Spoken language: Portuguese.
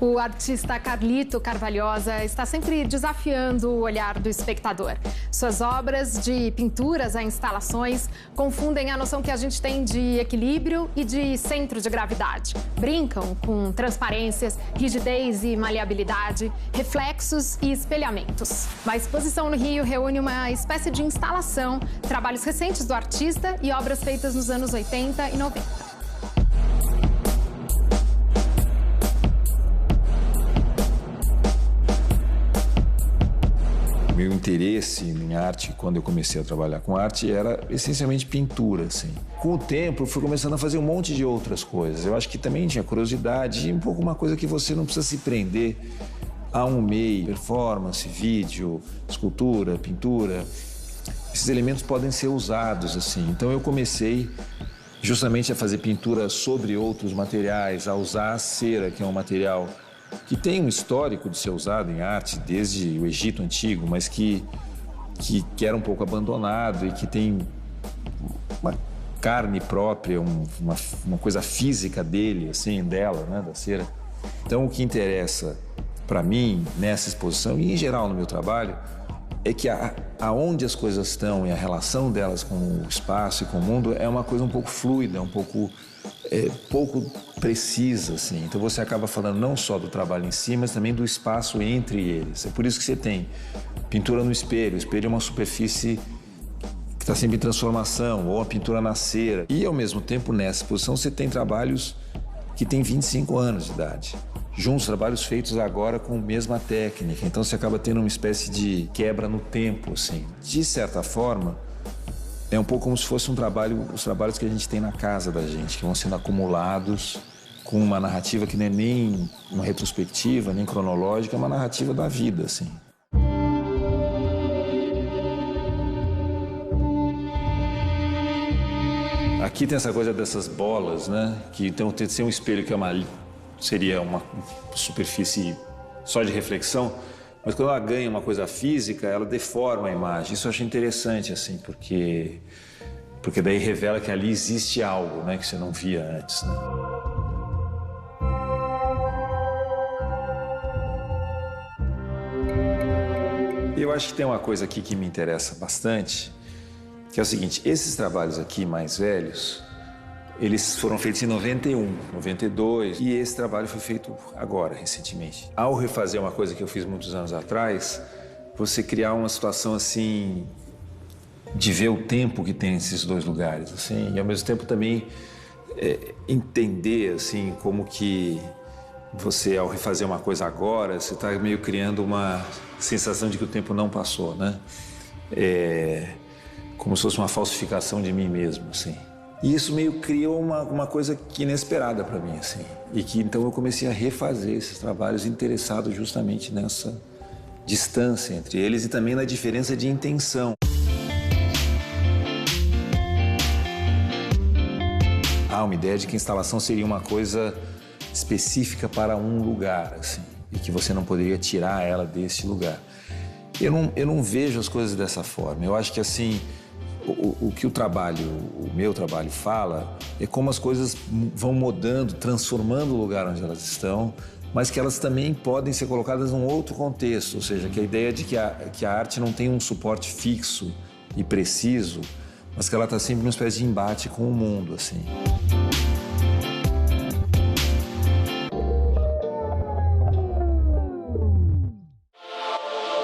O artista Carlito Carvalhosa está sempre desafiando o olhar do espectador. Suas obras, de pinturas a instalações, confundem a noção que a gente tem de equilíbrio e de centro de gravidade. Brincam com transparências, rigidez e maleabilidade, reflexos e espelhamentos. A exposição no Rio reúne uma espécie de instalação, trabalhos recentes do artista e obras feitas nos anos 80 e 90. Meu interesse em arte, quando eu comecei a trabalhar com arte, era essencialmente pintura, assim. Com o tempo, eu fui começando a fazer um monte de outras coisas. Eu acho que também tinha curiosidade e um pouco uma coisa que você não precisa se prender a um meio, performance, vídeo, escultura, pintura. Esses elementos podem ser usados, assim. Então eu comecei justamente a fazer pintura sobre outros materiais, a usar a cera, que é um material que tem um histórico de ser usado em arte desde o Egito Antigo, mas que era um pouco abandonado e que tem uma carne própria, uma coisa física dele, assim, dela, né, da cera. Então, o que interessa para mim nessa exposição e em geral no meu trabalho é que aonde as coisas estão e a relação delas com o espaço e com o mundo é uma coisa um pouco fluida, um pouco precisa, assim. Então você acaba falando não só do trabalho em si, mas também do espaço entre eles. É por isso que você tem pintura no espelho. O espelho é uma superfície que está sempre em transformação, ou a pintura na cera. E, ao mesmo tempo, nessa exposição, você tem trabalhos que têm 25 anos de idade. Juntos, trabalhos feitos agora com a mesma técnica. Então você acaba tendo uma espécie de quebra no tempo, assim. De certa forma, é um pouco como se fosse os trabalhos que a gente tem na casa da gente, que vão sendo acumulados com uma narrativa que não é nem uma retrospectiva, nem cronológica, é uma narrativa da vida, assim. Aqui tem essa coisa dessas bolas, né? Que então tem um espelho que seria uma superfície só de reflexão, mas quando ela ganha uma coisa física, ela deforma a imagem. Isso eu acho interessante, assim, porque daí revela que ali existe algo, né, que você não via antes, né? Eu acho que tem uma coisa aqui que me interessa bastante, que é o seguinte: esses trabalhos aqui mais velhos, eles foram feitos em 91, 92, e esse trabalho foi feito agora, recentemente. Ao refazer uma coisa que eu fiz muitos anos atrás, você criar uma situação assim, de ver o tempo que tem nesses dois lugares, assim, e ao mesmo tempo também entender, assim, como que você, ao refazer uma coisa agora, você está meio criando uma sensação de que o tempo não passou, né? Como se fosse uma falsificação de mim mesmo, assim. E isso meio criou uma coisa que inesperada para mim, assim. E que então eu comecei a refazer esses trabalhos interessado justamente nessa distância entre eles e também na diferença de intenção. Há uma ideia de que a instalação seria uma coisa específica para um lugar, assim, e que você não poderia tirar ela desse lugar. Eu não vejo as coisas dessa forma. Eu acho que, assim, o que o meu trabalho fala é como as coisas vão mudando, transformando o lugar onde elas estão, mas que elas também podem ser colocadas num outro contexto, ou seja, que a ideia de que a arte não tem um suporte fixo e preciso, mas que ela está sempre numa espécie de embate com o mundo, assim.